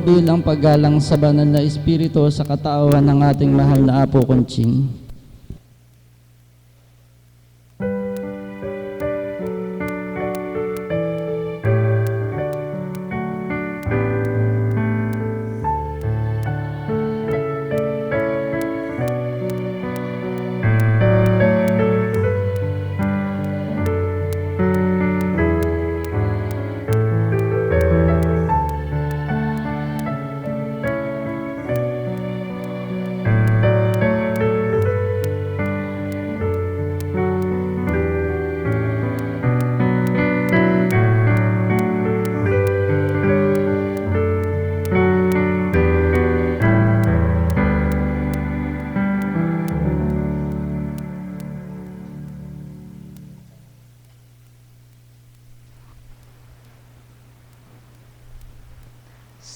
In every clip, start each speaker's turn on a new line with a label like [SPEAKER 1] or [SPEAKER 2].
[SPEAKER 1] Bilang paggalang sa banal na espiritu sa katauhan ng ating mahal na Apo Conching.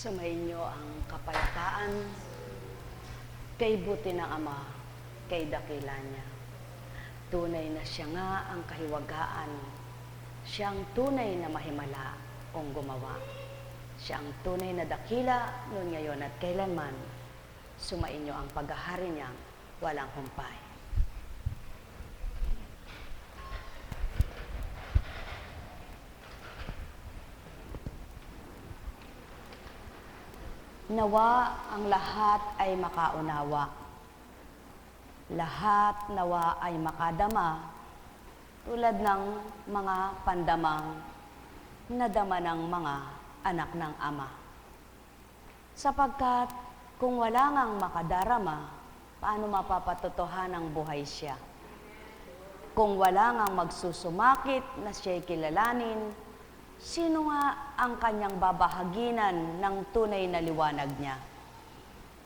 [SPEAKER 2] Sumainyo ang kapayapaan kay buti ng Ama, kay dakila niya. Tunay na siya nga ang kahiwagaan, siyang tunay na mahimala o gumawa. Siyang tunay na dakila noon ngayon at kailanman. Sumainyo ang paghahari niyang walang humpay. Nawa ang lahat ay makaunawa. Lahat nawa ay makadama tulad ng mga pandamang nadama ng mga anak ng Ama. Sapagkat kung wala ngang makadarama, paano mapapatotohan ng buhay siya? Kung wala ngang magsusumakit na siya'y kilalanin, sino nga ang kanyang babahaginan ng tunay na liwanag niya?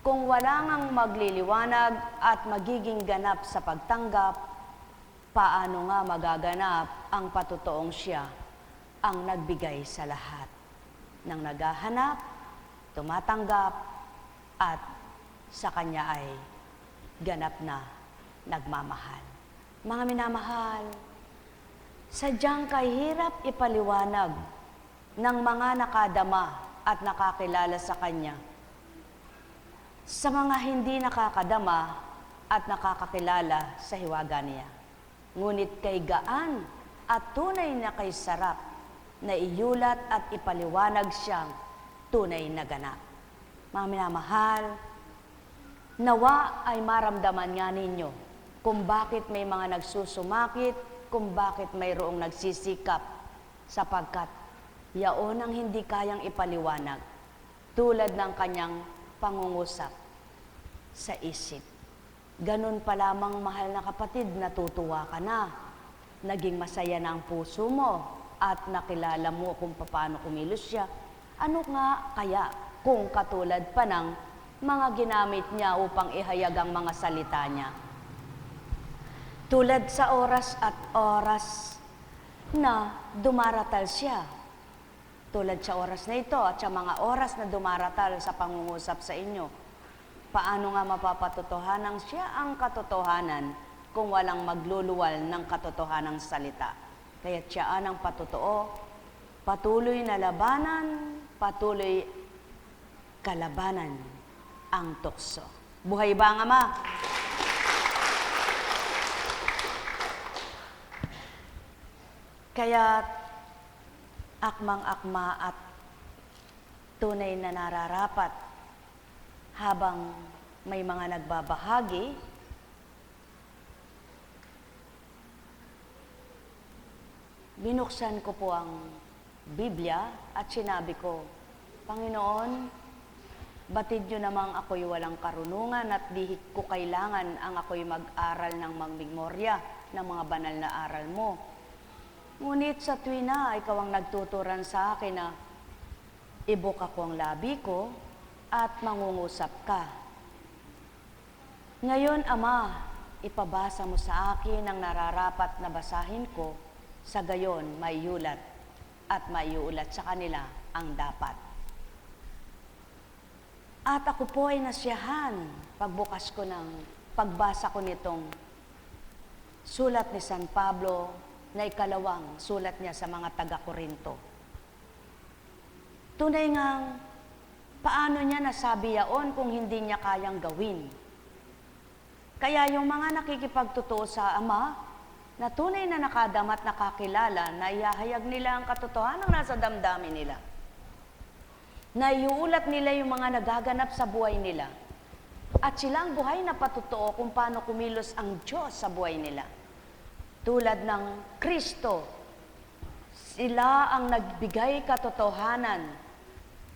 [SPEAKER 2] Kung wala ngang magliliwanag at magiging ganap sa pagtanggap, paano nga magaganap ang patutoong siya ang nagbigay sa lahat ng naghahanap, tumatanggap, at sa kanya ay ganap na nagmamahal. Mga minamahal, sadyang kahirap ipaliwanag ng mga nakadama at nakakilala sa Kanya sa mga hindi nakakadama at nakakakilala sa hiwaga niya. Ngunit kay gaan at tunay na kay sarap na iyulat at ipaliwanag siyang tunay na ganap. Mga minamahal, nawa ay maramdaman nga ninyo kung bakit may mga nagsusumakit, kung bakit mayroong nagsisikap, sapagkat yaon ang hindi kayang ipaliwanag tulad ng kanyang pangungusap sa isip. Ganun pa lamang, mahal na kapatid, natutuwa ka na, naging masaya na ang puso mo at nakilala mo kung paano kumilos siya. Ano nga kaya kung katulad pa ng mga ginamit niya upang ihayag ang mga salita niya? Tulad sa oras at oras na dumaratal siya. Tulad sa oras na ito at sa mga oras na dumaratal sa pangungusap sa inyo. Paano nga mapapatotohanan siya ang katotohanan kung walang magluluwal ng katotohanang salita? Kaya siya ang patotoo, patuloy na labanan, patuloy kalabanan ang tukso. Buhay ba ang Ama? Kaya akmang-akma at tunay na nararapat habang may mga nagbabahagi, binuksan ko po ang Biblia at sinabi ko, Panginoon, batid niyo namang ako'y walang karunungan at di ko kailangan ang ako'y mag-aral ng magmemorya ng mga banal na aral mo. Ngunit sa tuwi na ikaw ang nagtuturan sa akin na ibuk ako ang labi ko at mangungusap ka. Ngayon, Ama, ipabasa mo sa akin ang nararapat na basahin ko, sa gayon may yulat at may iulat sa kanila ang dapat. At ako po ay nasiyahan pagbukas ko ng pagbasa ko nitong sulat ni San Pablo na ikalawang sulat niya sa mga taga-Korinto. Tunay ngang Paano niya nasabi yaon kung hindi niya kayang gawin? Kaya yung mga nakikipagtotoo sa Ama, na tunay na nakadama at nakakilala, na ihahayag nila ang katotohanan nasa damdamin nila. Na iuulat nila yung mga nagaganap sa buhay nila. At sila ang buhay na patotoo kung paano kumilos ang Diyos sa buhay nila. Tulad ng Kristo, sila ang nagbigay katotohanan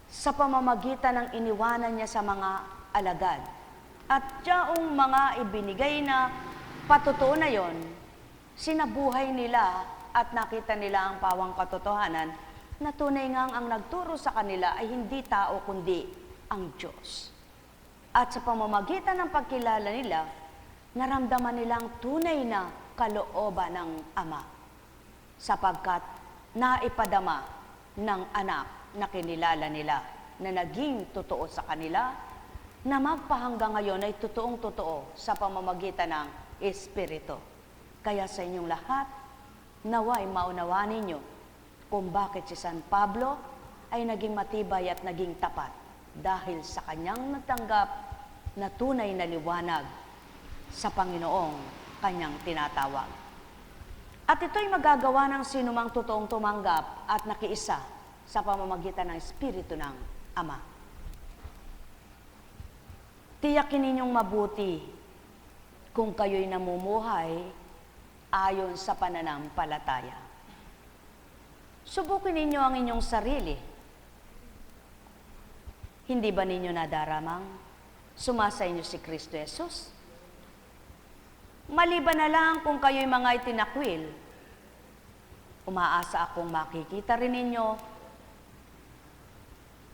[SPEAKER 2] sa pamamagitan ng iniwanan niya sa mga alagad. At yaong mga ibinigay na patotoo na yon, sinabuhay nila at nakita nila ang pawang katotohanan na tunay ngang ang nagturo sa kanila ay hindi tao kundi ang Diyos. At sa pamamagitan ng pagkilala nila, naramdaman nila ang tunay na kalooban ng Ama, sapagkat naipadama ng anak na kinilala nila na naging totoo sa kanila, na magpahanggang ngayon ay totoong-totoo sa pamamagitan ng Espiritu. Kaya sa inyong lahat, naway maunawaan ninyo kung bakit si San Pablo ay naging matibay at naging tapat dahil sa kanyang natanggap na tunay na liwanag sa Panginoong kanyang tinatawag. At ito'y magagawa ng sinumang totoong tumanggap at nakiisa sa pamamagitan ng Espiritu ng Ama. Tiyakin ninyong mabuti kung kayo'y namumuhay ayon sa pananampalataya. Subukin ninyo ang inyong sarili. Hindi ba ninyo nadaramang sumasa inyo si Kristo Jesus? Maliban na lang kung kayo'y mga itinakwil, umaasa akong makikita rin ninyo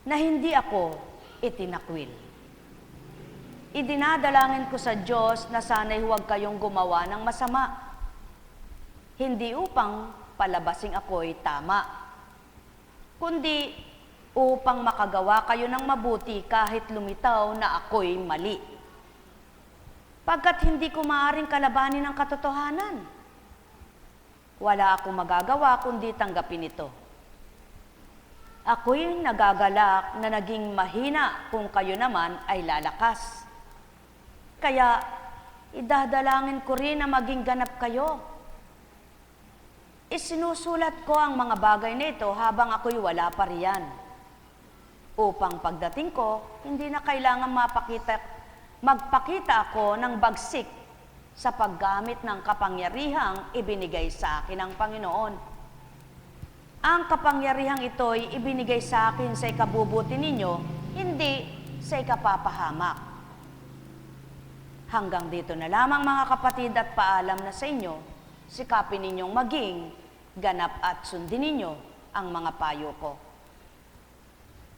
[SPEAKER 2] na hindi ako itinakwil. Idinadalangin ko sa Diyos na sana'y huwag kayong gumawa ng masama, hindi upang palabasing ako'y tama, kundi upang makagawa kayo ng mabuti kahit lumitaw na ako'y mali. Pagkat hindi ko maaaring kalabanin ang katotohanan, wala akong magagawa kundi tanggapin ito. Ako'y nagagalak na naging mahina kung kayo naman ay lalakas. Kaya, idadalangin ko rin na maging ganap kayo. Isinusulat ko ang mga bagay na ito habang ako'y wala pa riyan. Upang pagdating ko, hindi na kailangan magpakita ako ng bagsik sa paggamit ng kapangyarihang ibinigay sa akin ng Panginoon. Ang kapangyarihang ito'y ibinigay sa akin sa ikabubuti ninyo, hindi sa ikapapahamak. Hanggang dito na lamang mga kapatid at paalam na sa inyo, sikapin ninyong maging ganap at sundin ninyo ang mga payo ko.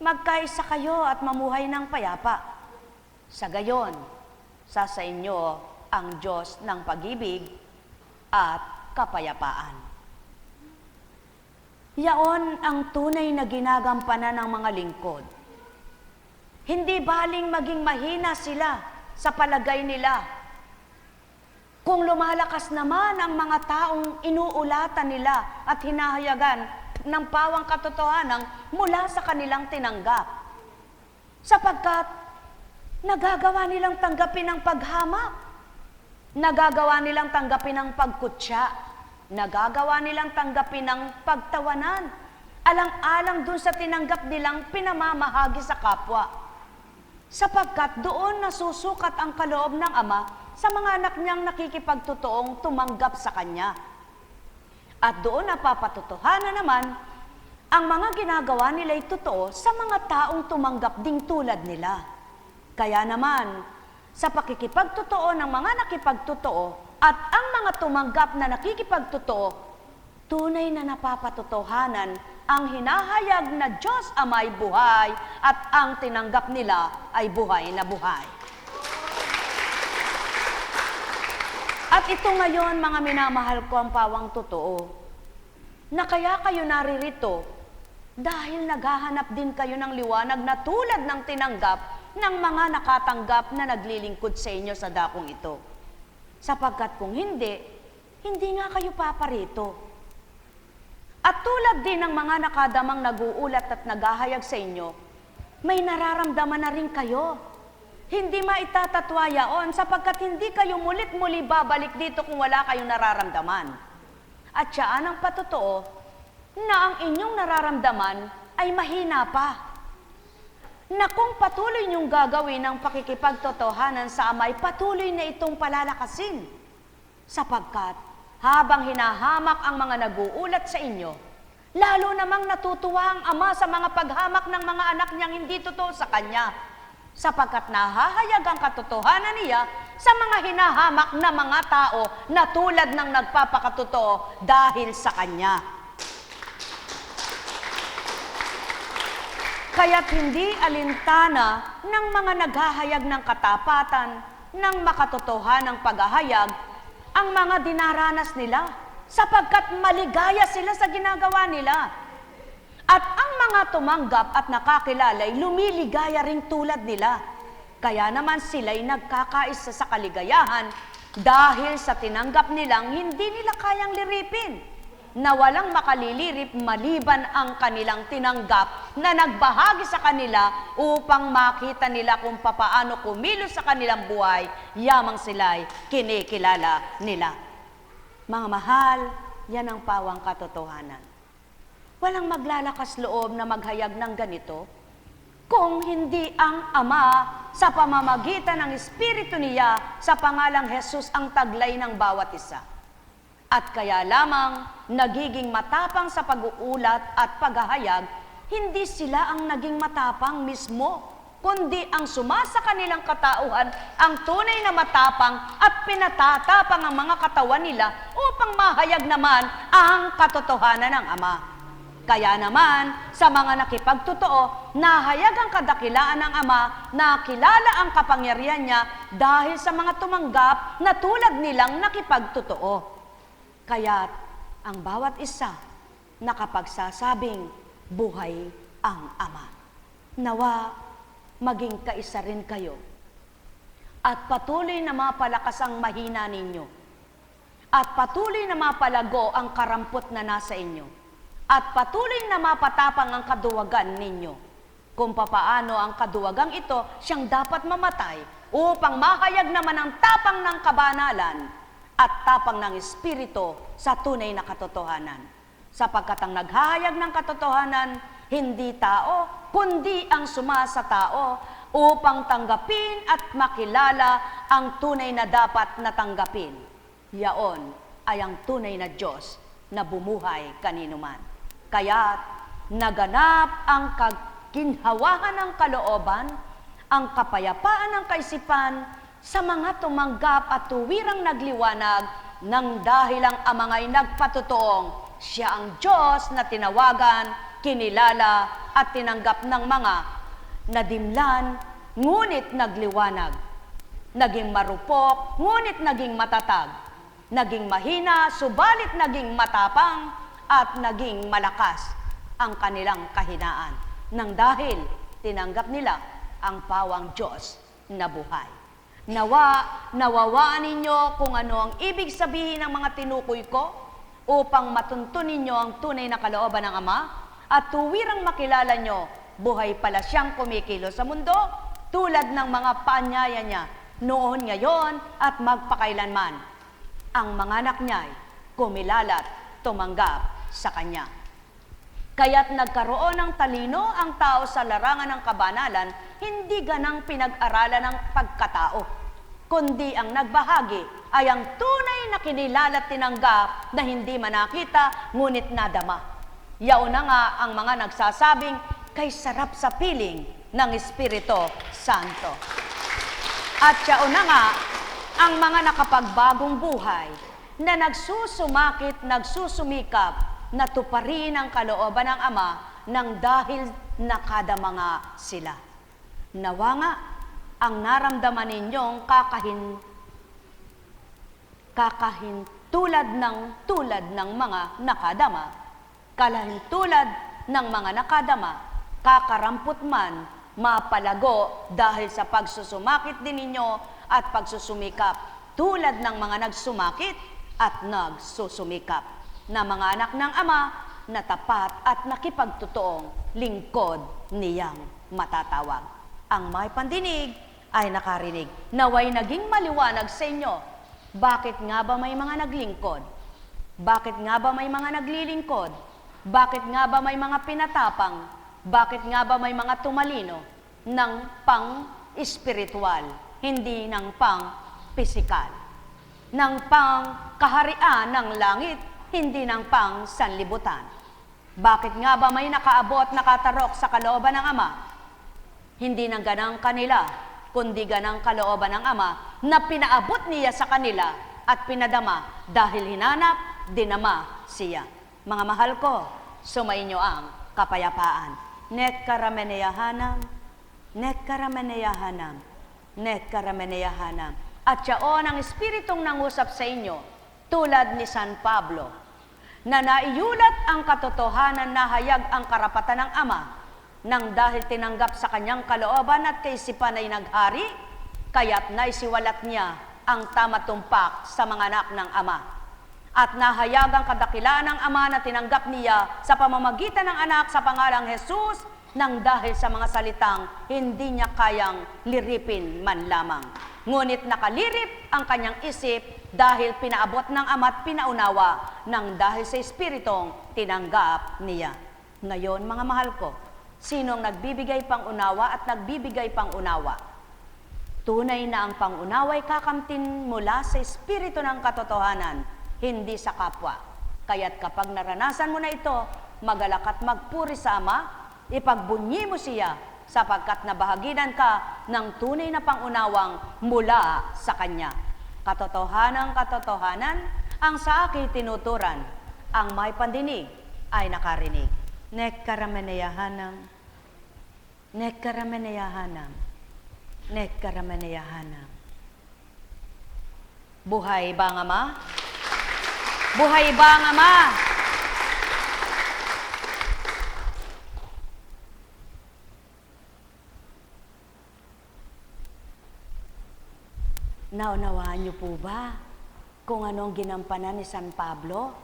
[SPEAKER 2] Magkaisa kayo at mamuhay ng payapa. Sa gayon, sa inyo ang Diyos ng pag-ibig at kapayapaan. Yaon ang tunay na ginagampanan ng mga lingkod. Hindi baling maging mahina sila sa palagay nila. Kung lumalakas naman ang mga taong inuulatan nila at hinahayagan ng pawang katotohanan mula sa kanilang tinanggap. Sapagkat nagagawa nilang tanggapin ang paghamak, nagagawa nilang tanggapin ang pagkutya, nagagawa nilang tanggapin ang pagtawanan, alang-alang dun sa tinanggap nilang pinamamahagi sa kapwa. Sapagkat doon nasusukat ang kaloob ng Ama sa mga anak niyang nakikipagtotoong tumanggap sa Kanya. At doon napapatotohanan naman ang mga ginagawa nila'y totoo sa mga taong tumanggap ding tulad nila. Kaya naman, sa pakikipagtotoo ng mga nakipagtotoo at ang mga tumanggap na nakikipagtotoo, tunay na napapatotohanan ang hinahayag na Diyos Ama'y buhay at ang tinanggap nila ay buhay na buhay. At ito ngayon, mga minamahal ko, ang pawang totoo, na kaya kayo naririto dahil naghahanap din kayo ng liwanag na tulad ng tinanggap ng mga nakatanggap na naglilingkod sa inyo sa dakong ito. Sapagkat kung hindi, hindi nga kayo paparito. At tulad din ng mga nakadamang naguulat at naghahayag sa inyo, may nararamdaman na rin kayo. Hindi maitatatwa yaon sapagkat hindi kayo mulit-muli babalik dito kung wala kayong nararamdaman. At siyaan ang patotoo na ang inyong nararamdaman ay mahina pa. Na kung patuloy niyong gagawin ang pakikipagtotohanan sa Ama, ay patuloy na itong palalakasin. Sapagkat habang hinahamak ang mga nag-uulat sa inyo, lalo namang natutuwa ang Ama sa mga paghamak ng mga anak niyang hindi totoo sa Kanya, sapagkat nahahayag ang katotohanan niya sa mga hinahamak na mga tao na tulad ng nagpapakatotoo dahil sa Kanya. Kaya't hindi alintana ng mga naghahayag ng katapatan, ng makatotohanang paghahayag, ang mga dinaranas nila, sapagkat maligaya sila sa ginagawa nila. At ang mga tumanggap at nakakilala ay lumiligaya ring tulad nila. Kaya naman sila'y nagkakaisa sa kaligayahan dahil sa tinanggap nilang hindi nila kayang liripin, na walang makalilirip maliban ang kanilang tinanggap na nagbahagi sa kanila upang makita nila kung papaano kumilos sa kanilang buhay, yamang sila'y kinikilala nila. Mga mahal, yan ang pawang katotohanan. Walang maglalakas loob na maghayag ng ganito kung hindi ang Ama sa pamamagitan ng Espiritu niya sa pangalang Jesus ang taglay ng bawat isa. At kaya lamang nagiging matapang sa pag-uulat at paghahayag, hindi sila ang naging matapang mismo, kundi ang sumasa kanilang katauhan ang tunay na matapang at pinatatapang ang mga katawan nila upang mahayag naman ang katotohanan ng Ama. Kaya naman, sa mga nakipagtotoo, nahayag ang kadakilaan ng Ama, nakilala ang kapangyarihan niya dahil sa mga tumanggap na tulad nilang nakipagtotoo. Kaya't ang bawat isa nakapagsasabing buhay ang Ama. Nawa maging kaisa rin kayo at patuloy na mapalakas ang mahina ninyo at patuloy na mapalago ang karampot na nasa inyo at patuloy na mapatapang ang kaduwagan ninyo. Kung papaano ang kaduwagang ito siyang dapat mamatay upang mahayag naman ang tapang ng kabanalan at tapang ng Espiritu sa tunay na katotohanan. Sapagkat ang naghahayag ng katotohanan, hindi tao, kundi ang sumasa tao upang tanggapin at makilala ang tunay na dapat na tanggapin. Yaon ay ang tunay na Diyos na bumuhay kaninuman. Kaya't naganap ang kaginhawahan ng kalooban, ang kapayapaan ng kaisipan, sa mga tumanggap at tuwirang nagliwanag nang dahil ang Ama nga'y nagpatotoong siya ang Diyos na tinawagan, kinilala at tinanggap ng mga nadimlan, ngunit nagliwanag. Naging marupok, ngunit naging matatag. Naging mahina, subalit naging matapang at naging malakas ang kanilang kahinaan. Nang dahil tinanggap nila ang pawang Diyos na buhay. Nawawaan ninyo kung ano ang ibig sabihin ng mga tinukoy ko upang matunto ninyo ang tunay na kalooban ng Ama at tuwirang makilala nyo, buhay pala siyang kumikilos sa mundo tulad ng mga paanyaya niya noon, ngayon at magpakailanman. Ang mga anak niya'y kumilalat, tumanggap sa Kanya. Kaya't nagkaroon ng talino ang tao sa larangan ng kabanalan, hindi ganang pinag-aralan ng pagkatao, kundi ang nagbahagi ay ang tunay na kinilala at tinanggap na hindi manakita, ngunit nadama. Yaon na nga ang mga nagsasabing kay sarap sa piling ng Espiritu Santo. At yaon na nga ang mga nakapagbagong buhay na nagsusumakit, nagsusumikap, na tuparin ang kalooban ng Ama nang dahil nakadama nga sila. Nawa nga ang naramdaman ninyong tulad ng mga nakadama, tulad ng mga nakadama, kakarampot man, mapalago dahil sa pagsusumakit din ninyo at pagsusumikap tulad ng mga nagsumakit at nagsusumikap na mga anak ng Ama na tapat at nakipagtotoong lingkod niyang matatawag. Ang may pandinig ay nakarinig. Naway naging maliwanag sa inyo. Bakit nga ba may mga naglingkod? Bakit nga ba may mga naglilingkod? Bakit nga ba may mga pinatapang? Bakit nga ba may mga tumalino ng pang-espiritual, hindi ng pang-pisikal? Ng pang-kaharian ng langit, hindi ng pang-sanlibutan. Bakit nga ba may nakaabot, nakatarok sa kalooban ng Ama? Hindi ng ganang kanila, kundi ganang kalooban ng Ama na pinaabot niya sa kanila at pinadama dahil hinanap, dinama siya. Mga mahal ko, sumainyo ang kapayapaan. Net karameneyahanam, net karameneyahanam, net karameneyahanam. At yaon ang Espiritong nangusap sa inyo, tulad ni San Pablo, na naiulat ang katotohanan na hayag ang karapatan ng Ama, nang dahil tinanggap sa kanyang kalooban at kaisipan ay naghari, kaya't naisiwalat niya ang tamatumpak sa mga anak ng Ama. At nahayag ang kadakilaan ng Ama na tinanggap niya sa pamamagitan ng anak sa pangalang Jesus, nang dahil sa mga salitang hindi niya kayang liripin man lamang. Ngunit nakalirip ang kanyang isip dahil pinaabot ng Ama at pinaunawa nang dahil sa Espiritong tinanggap niya. Ngayon, mga mahal ko, sinong nagbibigay pang unawa at nagbibigay pang unawa? Tunay na ang pangunawa ay kakamtin mula sa Espiritu ng katotohanan, hindi sa kapwa. Kaya't kapag naranasan mo na ito, magalak at magpuri sa Ama, ipagbunyi mo siya, sapagkat nabahaginan ka ng tunay na pangunawang mula sa Kanya. Katotohanang katotohanan, ang sa akin tinuturan, ang may pandinig ay nakarinig. Nek karameneyahanam, nek karameneyahanam, nek karameneyahanam. Buhay ba ang Ama? Buhay ba ang Ama? Naunawaan niyo po ba kung anong ginampanan ni San Pablo?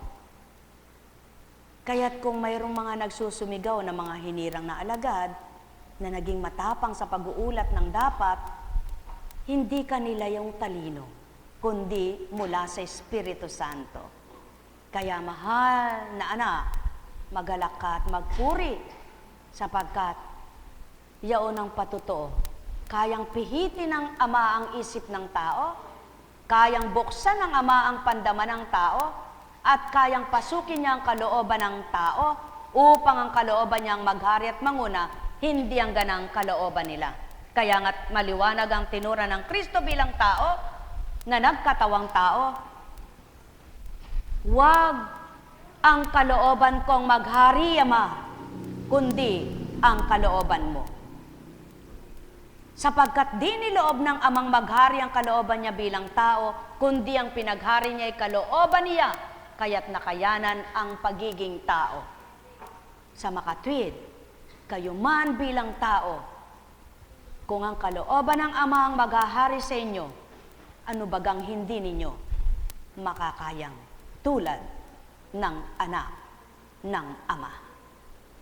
[SPEAKER 2] Kaya't kung mayroong mga nagsusumigaw na mga hinirang na alagad na naging matapang sa pag-uulat ng dapat, hindi kanila yung talino, kundi mula sa Espiritu Santo. Kaya mahal na anak, magalak ka at magpuri, sapagkat yaon ang patotoo. Kayang pihitin ng Ama ang isip ng tao, kayang buksan ng Ama ang pandaman ng tao, at kayang pasukin niya ang kalooban ng tao upang ang kalooban niyang maghari at manguna, hindi ang ganang kalooban nila. Kaya nga't maliwanag ang tinura ng Kristo bilang tao na nagkatawang tao. Huwag ang kalooban kong maghari, Ama, kundi ang kalooban mo. Sapagkat di niloob ng Amang maghari ang kalooban niya bilang tao, kundi ang pinaghari niya ay kalooban niya, kaya't nakayanan ang pagiging tao. Sa makatwid, kayo man bilang tao, kung ang kalooban ng Ama ang maghahari sa inyo, ano bagang hindi ninyo makakayang tulad ng anak ng Ama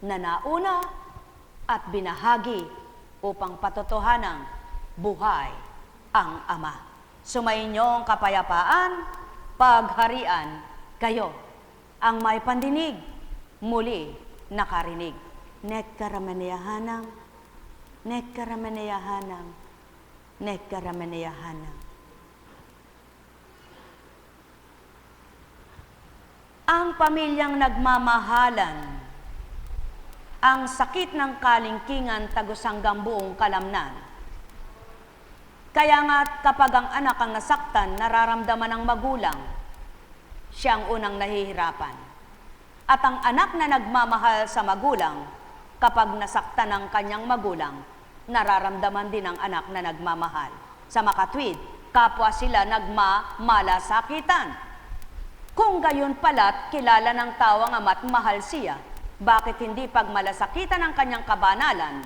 [SPEAKER 2] na nauna at binahagi upang patotohanang buhay ang Ama. Sumainyong kapayapaan, pagharian kayo. Ang may pandinig, muli nakarinig. Nek karameneyahanam, nek karameneyahanam, nek karameneyahanam. Ang pamilyang nagmamahalan, ang sakit ng kalingkingan tagos hanggang buong kalamnan. Kaya nga kapag ang anak ang nasaktan, nararamdaman ng magulang, siya ang unang nahihirapan. At ang anak na nagmamahal sa magulang, kapag nasaktan ng kanyang magulang, nararamdaman din ang anak na nagmamahal. Sa makatwid, kapwa sila nagmamalasakitan. Kung gayon pala't kilala ng tao ang Ama at mahal siya, bakit hindi pagmalasakitan ang kanyang kabanalan?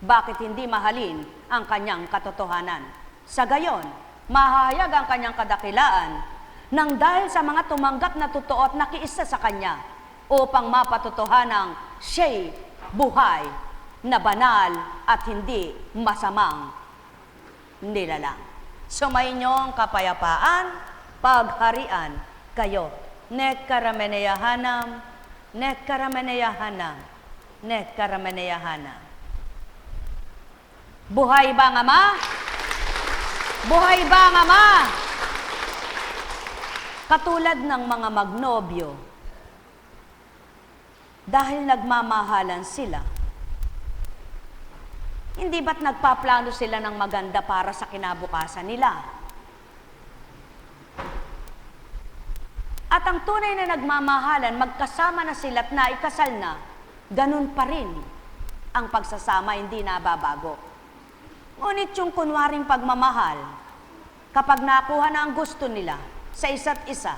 [SPEAKER 2] Bakit hindi mahalin ang kanyang katotohanan? Sa gayon, mahahayag ang kanyang kadakilaan nang dahil sa mga tumanggap na totoo at nakiisa sa kanya upang mapatotohanang siya'y buhay na banal at hindi masamang nilalang. Sumayinyong kapayapaan, pagharian kayo. Nek karameneyahanam, nek karameneyahanam, nek karameneyahanam. Buhay ba ang Ama? Buhay ba ang Ama? Katulad ng mga magnobyo, dahil nagmamahalan sila, hindi ba't nagpaplano sila ng maganda para sa kinabukasan nila? At ang tunay na nagmamahalan, magkasama na sila at naikasal na, ganun pa rin ang pagsasama, hindi nababago. Ngunit yung kunwaring pagmamahal, kapag nakuha na ang gusto nila sa isa't isa,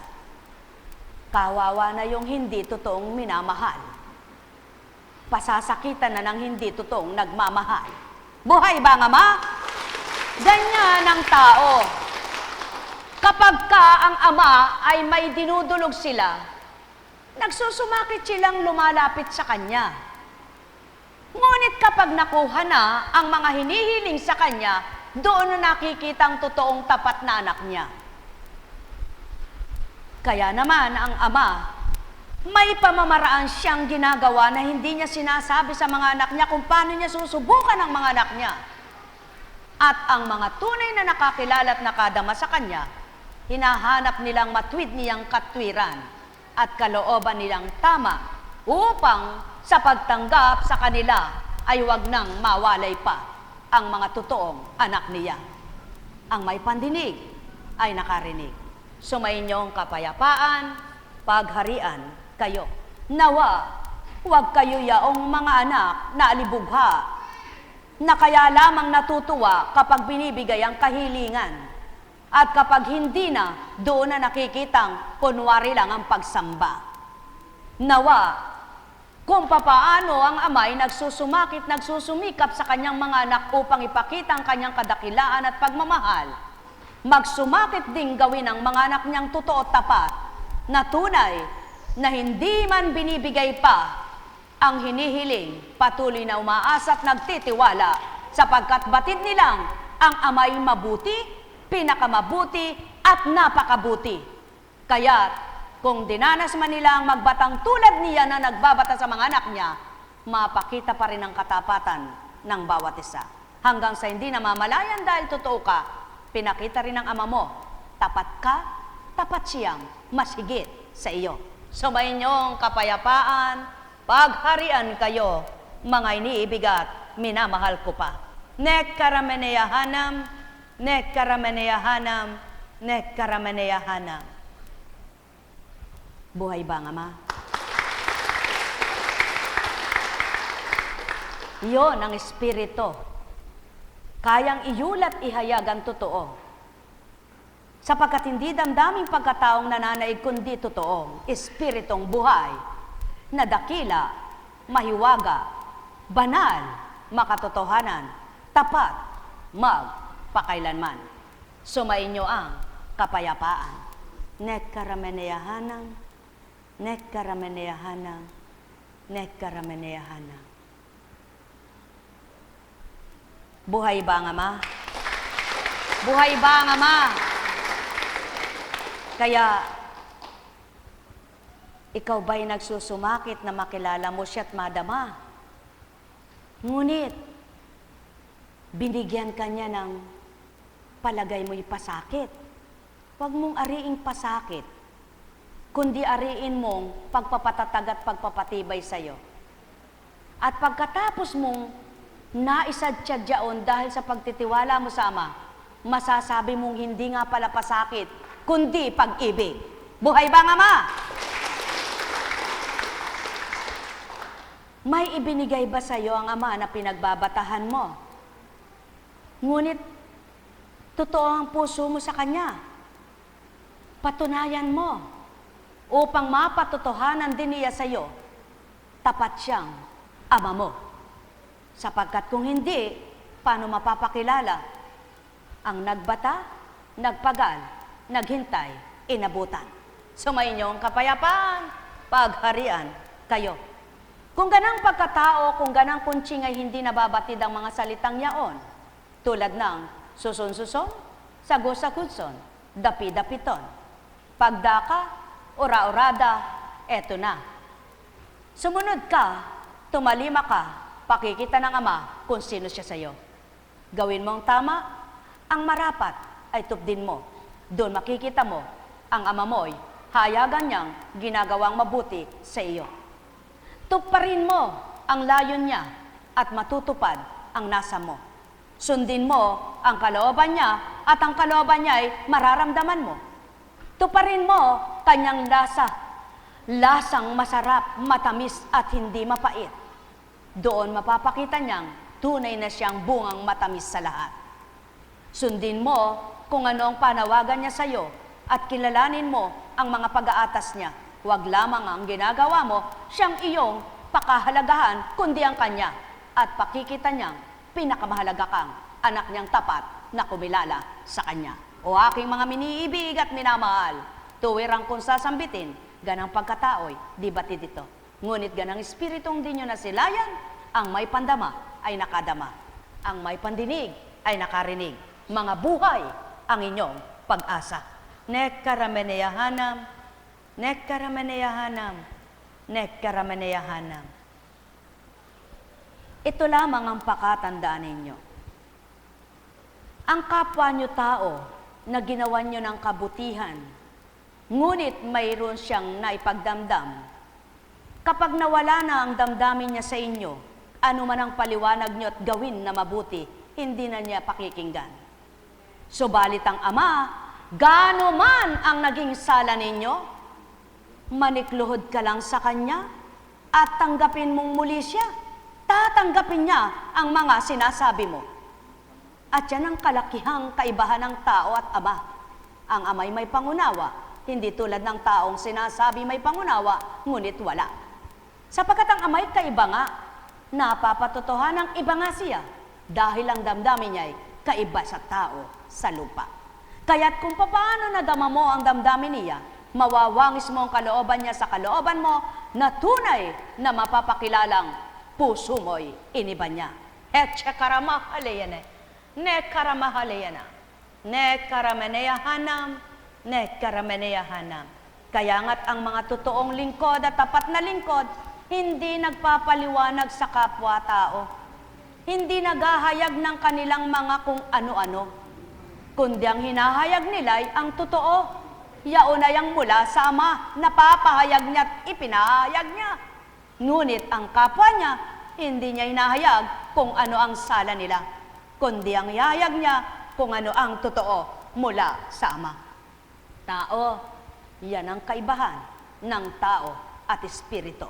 [SPEAKER 2] kawawa na yung hindi totoong minamahal. Pasasakitan na ng hindi totoong nagmamahal. Buhay ba ang Ama? Ganyan ang tao. Kapag ang Ama ay may dinudulog sila, nagsusumakit silang lumalapit sa Kanya. Ngunit kapag nakuha na ang mga hinihiling sa Kanya, doon na nakikita ang totoong tapat na anak niya. Kaya naman ang Ama, may pamamaraan siyang ginagawa na hindi niya sinasabi sa mga anak niya kung paano niya susubukan ang mga anak niya. At ang mga tunay na nakakilala at nakadama sa Kanya, hinahanap nilang matwid niyang katwiran at kalooban nilang tama upang sa pagtanggap sa kanila ay huwag nang mawalay pa ang mga totoong anak niya. Ang may pandinig ay nakarinig. Sumainyong kapayapaan, pagharian kayo. Nawa, huwag kayo yaong mga anak na alibugha, na kaya lamang natutuwa kapag binibigay ang kahilingan. At kapag hindi na, doon na nakikitang kunwari lang ang pagsamba. Nawa, kung papaano ang Ama ay nagsusumakit, nagsusumikap sa kanyang mga anak upang ipakita ang kanyang kadakilaan at pagmamahal, magsumakit ding gawin ang mga anak niyang totoo at tapat, na tunay na hindi man binibigay pa ang hinihiling, patuloy na umaasa at nagtitiwala sapagkat batid nilang ang Ama'y mabuti, pinakamabuti at napakabuti. Kaya kung dinanas man nila ang magbatang tulad niya na nagbabata sa mga anak niya, mapakita pa rin ang katapatan ng bawat isa. Hanggang sa hindi namamalayan dahil totoo ka, pinakita rin ng Ama mo, tapat ka, tapat siyang mas higit sa iyo. Sumayinyong kapayapaan, pagharian kayo, mga iniibig at minamahal ko pa. Nek karameneyahanam, nek karameneyahanam, nek karameneyahanam. Buhay ba ang Ama? Iyon ang Espiritu. Kayang iyulat ihayag ang totoo. Sapagkat hindi damdaming pagkataong nananaig kundi totoo, Espiritong buhay, na dakila, mahiwaga, banal, makatotohanan, tapat, magpakailanman. Sumainyo ang kapayapaan. Nek karameneyahanam, nek karameneyahanam, nek karameneyahanam. Buhay ba ang Ama? Buhay ba ang Ama? Kaya, ikaw ba'y nagsusumakit na makilala mo siya at madama? Ngunit, binigyan ka niya ng palagay mo'y pasakit. Huwag mong ariing pasakit, kundi ariin mong pagpapatatag at pagpapatibay sa'yo. At pagkatapos mong naisadya dyaon dahil sa pagtitiwala mo sa Ama, masasabi mong hindi nga pala pasakit, kundi pag-ibig. Buhay ba ang Ama? May ibinigay ba sa iyo ang Ama na pinagbabatahan mo? Ngunit, totoo ang puso mo sa Kanya. Patunayan mo upang mapatotohanan din niya sa iyo, tapat siyang Ama mo. Sapagkat kung hindi, paano mapapakilala ang nagbata, nagpagal, naghintay, inabutan? Sumayinyong kapayapaan, pagharian kayo. Kung ganang pagkatao, kung ganang kunching ay hindi nababatid ang mga salitang yaon, tulad ng suson-suson, sago-sagudson, dapi-dapiton, pagdaka, ora-orada, eto na. Sumunod ka, tumalima ka, pakikita ng Ama kung sino siya sa'yo. Gawin mong tama, ang marapat ay tupdin mo. Doon makikita mo, ang Ama mo'y hayagan niyang ginagawang mabuti sa iyo. Tuparin mo ang layon niya at matutupad ang nasa mo. Sundin mo ang kalooban niya at ang kalooban niya ay mararamdaman mo. Tuparin mo kanyang lasa, lasang masarap, matamis at hindi mapait. Doon mapapakita niyang tunay na siyang bungang matamis sa lahat. Sundin mo kung ano ang panawagan niya sa iyo at kilalanin mo ang mga pag-aatas niya. Huwag lamang ang ginagawa mo siyang iyong pakahalagahan, kundi ang kanya. At pakikita niyang pinakamahalaga kang anak niyang tapat na kumilala sa kanya. O aking mga miniibig at minamahal, tuwirang kung sasambitin, ganang pagkatao'y di batid ito. Ngunit ganang espiritong di nyo nasilayan, ang may pandama ay nakadama. Ang may pandinig ay nakarinig. Mga buhay ang inyong pag-asa. Nekkarameneyahanam, nekkarameneyahanam, nekkarameneyahanam. Ito lamang ang pakatandaan ninyo. Ang kapwa nyo tao na ginawan nyo ng kabutihan, ngunit mayroon siyang naipagdamdam. Kapag nawala na ang damdamin niya sa inyo, ano man ang paliwanag nyo at gawin na mabuti, hindi na niya pakikinggan. Subalit ang Ama, gaano man ang naging sala ninyo, manikluhod ka lang sa Kanya at tanggapin mong muli siya. Tatanggapin niya ang mga sinasabi mo. At yan ang kalakihang kaibahan ng tao at Ama. Ang Ama'y may pangunawa, hindi tulad ng taong sinasabi may pangunawa, ngunit wala. Sapagkat ang Ama'y kaiba nga, napapatotohanan iba nga siya, dahil ang damdamin niya'y kaiba sa tao sa lupa. Kaya't kung paano nadama mo ang damdamin niya, mawawangis mo ang kalooban niya sa kalooban mo, na tunay na mapapakilalang puso mo'y iniba niya. Etche karamahalayan ne karamahalayan ne karameneyahanam, ne karameneyahanam. Kaya nga't ang mga totoong lingkod at tapat na lingkod, hindi nagpapaliwanag sa kapwa-tao. Hindi naghahayag ng kanilang mga kung ano-ano, kundi ang hinahayag nila ay ang totoo. Yaon ay ang mula sa Ama, napapahayag niya at ipinahayag niya. Ngunit ang kapwa niya, hindi niya hinahayag kung ano ang sala nila, kundi ang ihahayag niya kung ano ang totoo mula sa Ama. Tao, yan ang kaibahan ng tao at espiritu.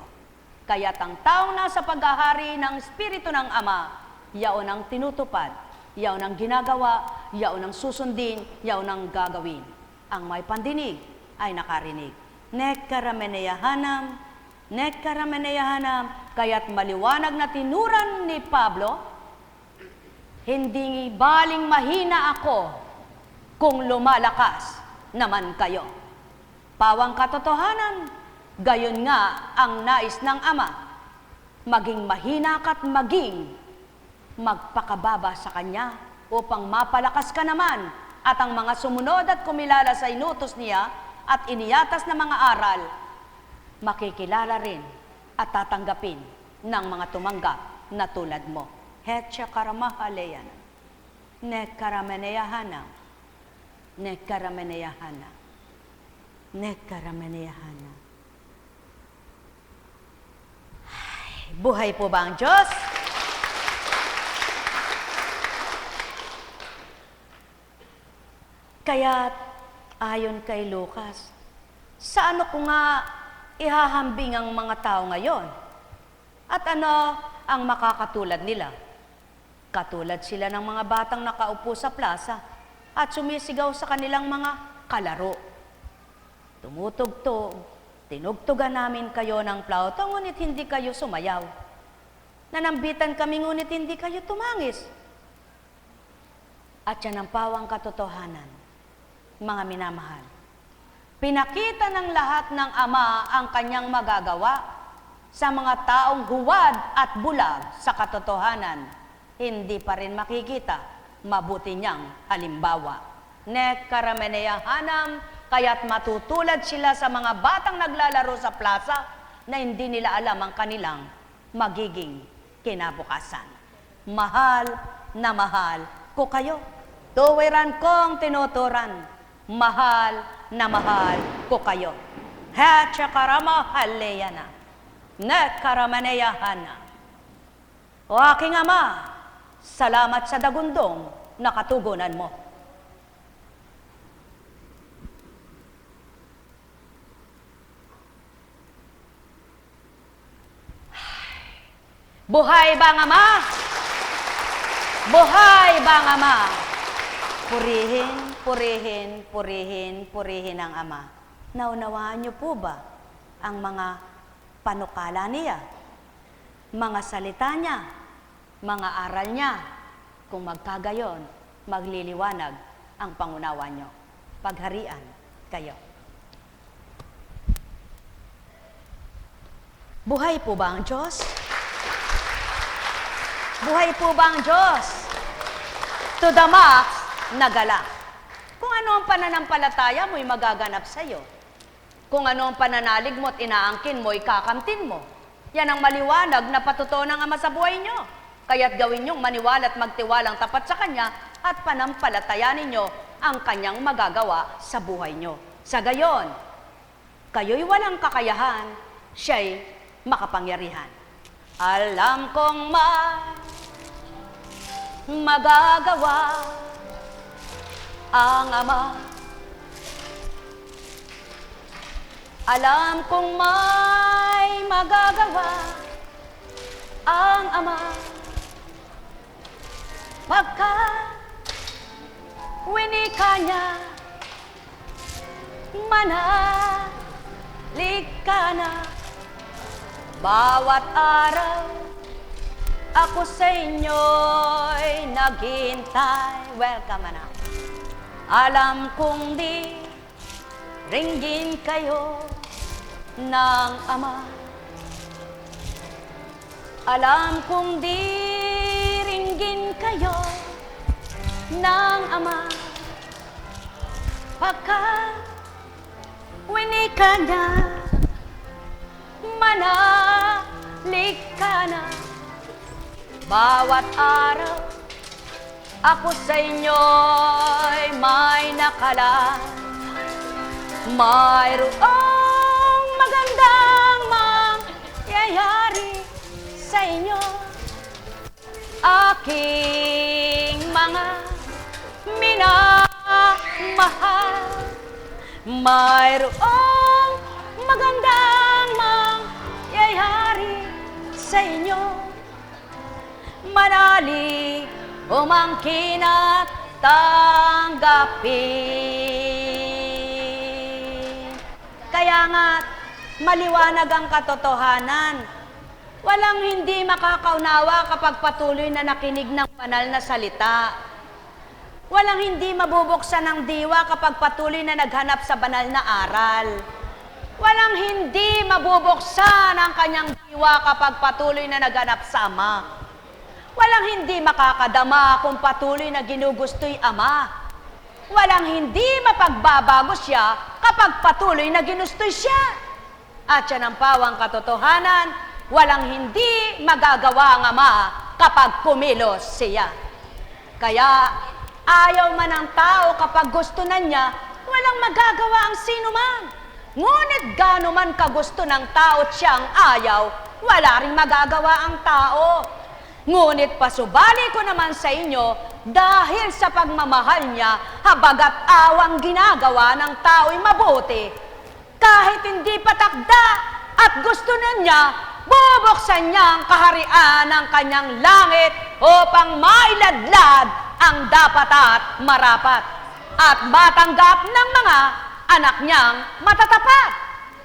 [SPEAKER 2] Kaya't ang taong nasa paghahari ng espiritu ng Ama, yaon ang tinutupad, yaon ang ginagawa, yaon ang susundin, yaon ang gagawin. Ang may pandinig ay nakarinig. Nekkarameneyahanam, nekkarameneyahanam. Kaya't maliwanag na tinuran ni Pablo, hindi baling mahina ako kung lumalakas naman kayo. Pawang katotohanan, gayon nga ang nais ng Ama, maging mahina ka't maging magpakababa sa Kanya upang mapalakas ka naman at ang mga sumunod at kumilala sa inutos niya at iniyatas na mga aral, makikilala rin at tatanggapin ng mga tumanggap na tulad mo. Hetya karamahalayan, nekkarameneyahana, nekkarameneyahana, nekkarameneyahana. Buhay po ba ang Diyos? Kaya't ayon kay Lucas, sa ano ko nga ihahambing ang mga tao ngayon? At ano ang makakatulad nila? Katulad sila ng mga batang nakaupo sa plaza at sumisigaw sa kanilang mga kalaro. Tumutugtog, tinugtugan namin kayo ng plauto, ngunit hindi kayo sumayaw. Nanambitan kami, ngunit hindi kayo tumangis. At yan ang pawang katotohanan, mga minamahal. Pinakita ng lahat ng Ama ang kanyang magagawa, sa mga taong huwad at bulag sa katotohanan, hindi pa rin makikita mabuti niyang halimbawa. Nek karameneyahanam, kaya't matutulad sila sa mga batang naglalaro sa plaza na hindi nila alam ang kanilang magiging kinabukasan. Mahal na mahal ko kayo. Tuwiran kong tinuturan. Mahal na mahal ko kayo. Hecha karama haleyana. Nek karamaneyahana. O aking Ama, salamat sa dagundong na katugunan mo. Buhay bang Ama? Buhay bang Ama? Purihin, purihin, purihin, purihin ang Ama. Naunawaan niyo po ba ang mga panukala niya, mga salita niya, mga aral niya? Kung magkagayon, magliliwanag ang pangunawa niyo. Pagharian kayo. Buhay po ba ang Diyos? Buhay po ba ang Diyos? To the max, nagalak. Kung ano ang pananampalataya mo'y magaganap sa'yo. Kung ano ang pananalig mo't inaangkin mo'y kakamtin mo. Yan ang maliwanag na patutuo ng Ama sa buhay nyo. Kaya't gawin nyong maniwala at magtiwalang tapat sa Kanya at panampalatayanin nyo ang Kanyang magagawa sa buhay nyo. Sa gayon, kayo'y walang kakayahan, siya'y makapangyarihan. Alam kong magagawa ang Ama. Alam kong may magagawa ang Ama. Pagkat winika niya, manalig ka na. Bawat araw, ako sa inyo'y naghihintay. Welcome, anak. Alam kong di ringgin kayo ng Ama. Alam kong di ringgin kayo ng Ama. Pagkat winika niya, manalig ka na. Bawat araw, ako sa inyo'y may nakalaan. Mayroong magandang mangyayari sa inyo. Aking mga minamahal. Mayroong magandang mangyayari sa inyo. Manali, umangkin at tanggapin. Kaya nga't maliwanag ang katotohanan. Walang hindi makakaunawa kapag patuloy na nakinig ng banal na salita. Walang hindi mabubuksan ng diwa kapag patuloy na naghanap sa banal na aral. Walang hindi mabubuksan ang kanyang diwa kapag patuloy na naghanap sa Ama. Walang hindi makakadama kung patuloy na ginugusto'y Ama. Walang hindi mapagbabago siya kapag patuloy na ginusto'y siya. At yan ang pawang katotohanan, walang hindi magagawa ang Ama kapag kumilos siya. Kaya ayaw man ang tao kapag gusto na niya, walang magagawa ang sino man. Ngunit gaano man kagusto ng tao at siyang ayaw, wala ring magagawa ang tao. Ngunit pasubali ko naman sa inyo, dahil sa pagmamahal niya, habagat awang ginagawa ng tao'y mabuti, kahit hindi patakda at gusto na niya, bubuksan niya ang kaharian ng kanyang langit upang mailadlad ang dapat at marapat at matanggap ng mga anak niyang matatapat.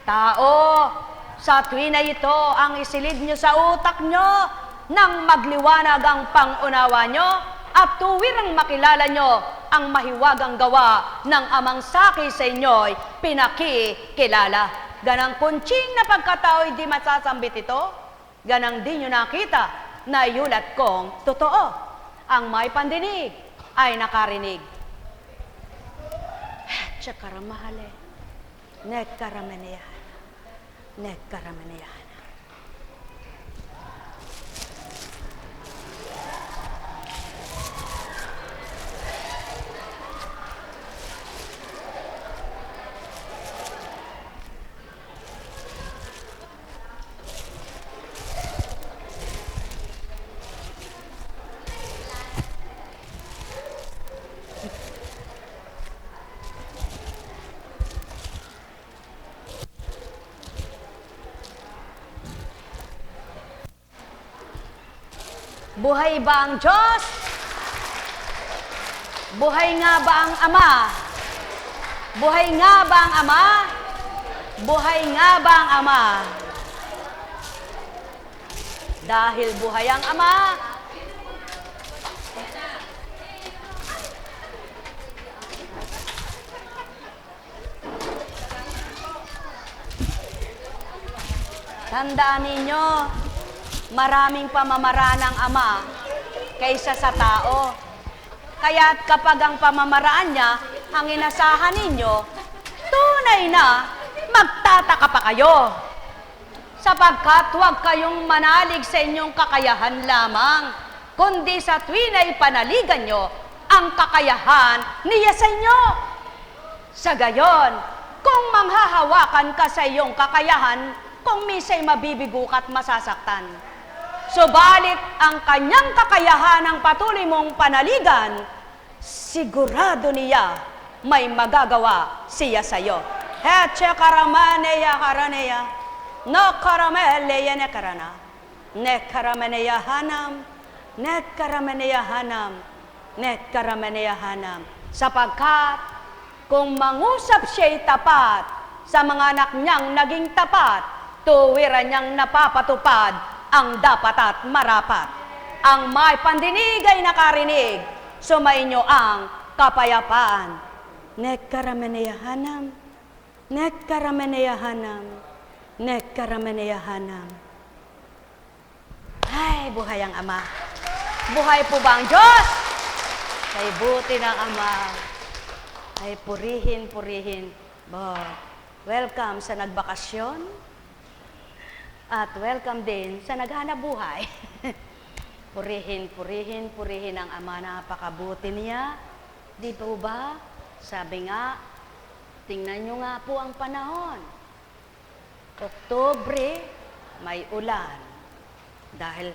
[SPEAKER 2] Tao, sa tuwi na ito ang isilid niyo sa utak niyo nang magliwanag ang pangunawa nyo at tuwirang makilala nyo ang mahiwagang gawa ng Amang Saki sa inyo'y pinakikilala. ganang kunching na pagkatao di masasambit ito, ganang di nyo nakita na yulat kong totoo. Ang may pandinig ay nakarinig. Chakaramahale, nekaramaneyahana, nekaramaneyahana. Buhay ba ang Diyos? Buhay nga ba ang Ama? Buhay nga ba ang Ama? Buhay nga ba ang Ama? Dahil buhay ang Ama, tandaan ninyo, maraming pamamaraan ng Ama kaysa sa tao. Kaya't kapag ang pamamaraan niya ang inasahan ninyo, tunay na magtataka pa kayo. Sapagkat huwag kayong manalig sa inyong kakayahan lamang, kundi sa tuwina'y panaligan nyo ang kakayahan niya sa inyo. Sa gayon, kung manghahawakan ka sa iyong kakayahan, kung minsa'y mabibigo ka't masasaktan. Subalit ang kanyang kakayahan ang patuloy mong panaligan, sigurado niya may magagawa siya sa iyo. Heche karamaneya karaneya, no karameleya ne karana, ne karamaneya hanam, ne karamaneya hanam, ne karamaneya hanam. Sapagkat kung mangusap siya'y tapat, sa mga anak niyang naging tapat, tuwiran niyang napapatupad ang dapat at marapat. Ang may pandinig ay nakarinig, sumainyo ang kapayapaan. Nekkarameneyahanam, nekkarameneyahanam, nekkarameneyahanam. Ay, buhay ang Ama. Buhay po ba ang Diyos? Kay buti ng Ama. Ay, purihin, purihin. Welcome sa nagbakasyon. At welcome din sa naghanap buhay. Purihin, purihin, purihin ang Ama, napakabuti niya. Di po ba? Sabi nga, tingnan nyo nga po ang panahon. Oktubre, may ulan. Dahil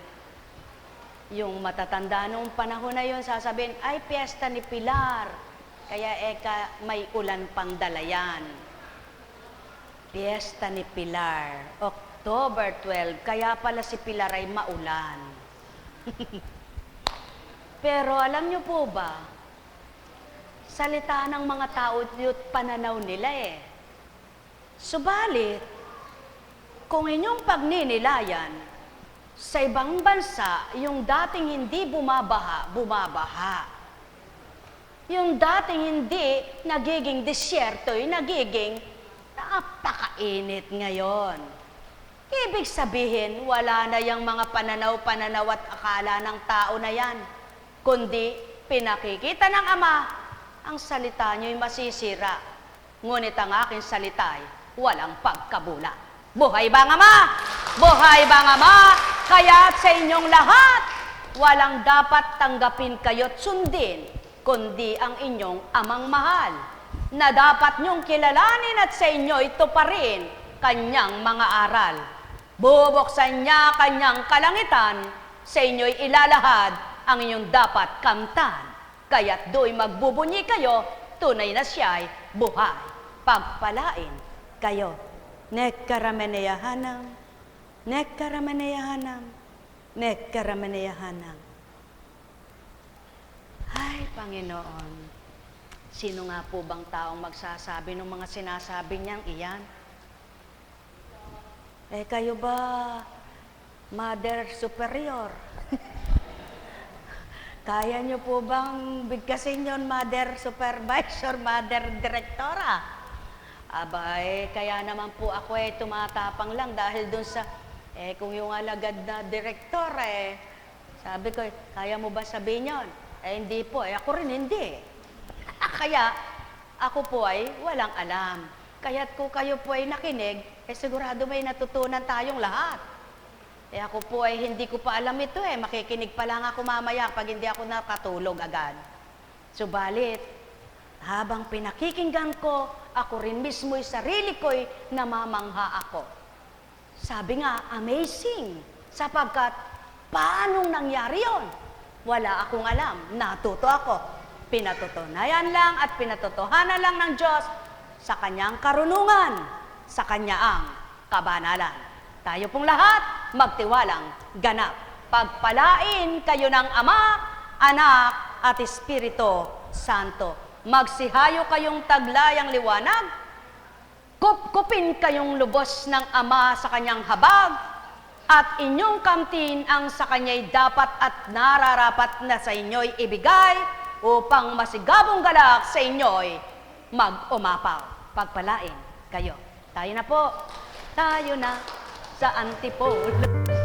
[SPEAKER 2] yung matatanda nung panahon na yun, sasabihin, ay, piyesta ni Pilar. Kaya may ulan pang dalayan. Piyesta ni Pilar. October 12, kaya pala si Pilar ay maulan. Pero alam niyo po ba, salita ng mga tao at pananaw nila eh. Subalit, kung inyong pagninilayan, sa ibang bansa, yung dating hindi bumabaha, bumabaha. Yung dating hindi nagiging disyerto, yung nagiging napakainit ngayon. Ibig sabihin, wala na yung mga pananaw-pananaw at akala ng tao na yan. Kundi, pinakikita ng Ama, ang salita nyo'y masisira. Ngunit ang aking salita'y walang pagkabula. Buhay ba ang Ama? Buhay ba ang Ama? Kaya't sa inyong lahat, walang dapat tanggapin kayo't sundin, kundi ang inyong Amang mahal, na dapat nyong kilalanin at sa inyo'y tuparin kanyang mga aral. Bubuksan niya kanyang kalangitan, sa inyo'y ilalahad ang inyong dapat kamtan. Kaya't do'y magbubunyi kayo, tunay na siya'y buhay. Pagpalain kayo. Nekkarameneyahanam, nekkarameneyahanam, nekkarameneyahanam. Ay, Panginoon, sino nga po bang taong magsasabi ng mga sinasabi niyang iyan? Kayo ba, Mother Superior? Kaya niyo po bang bigkasin yon, Mother Supervisor, Mother Direktora? Abay, kaya naman po ako tumatapang lang dahil dun sa, kung yung alagad na direktor sabi ko, kaya mo ba sabihin yun? Hindi po, ako rin hindi. Kaya, ako po ay walang alam. Kaya't kung kayo po ay nakinig, sigurado may natutunan tayong lahat. Ako po ay hindi ko pa alam ito makikinig pa lang ako mamaya pag hindi ako nakatulog agad. Subalit, habang pinakikinggan ko, ako rin mismo'y sarili ko'y namamangha ako. Sabi nga, amazing, sapagkat paanong nangyari yon? Wala akong alam, natuto ako. Pinatutunayan lang at pinatotohanan lang ng Diyos sa kanyang karunungan, sa kanyaang kabanalan. Tayo pong lahat, magtiwalang ganap. Pagpalain kayo ng Ama, Anak, at Espiritu Santo. Magsihayo kayong taglayang liwanag, kupkupin kayong lubos ng Ama sa kanyang habag, at inyong kamtin ang sa kanya'y dapat at nararapat na sa inyo'y ibigay, upang masigabong galak sa inyo'y mag-umapaw. Pagpalain kayo. Tayo na po. Tayo na sa antipolo.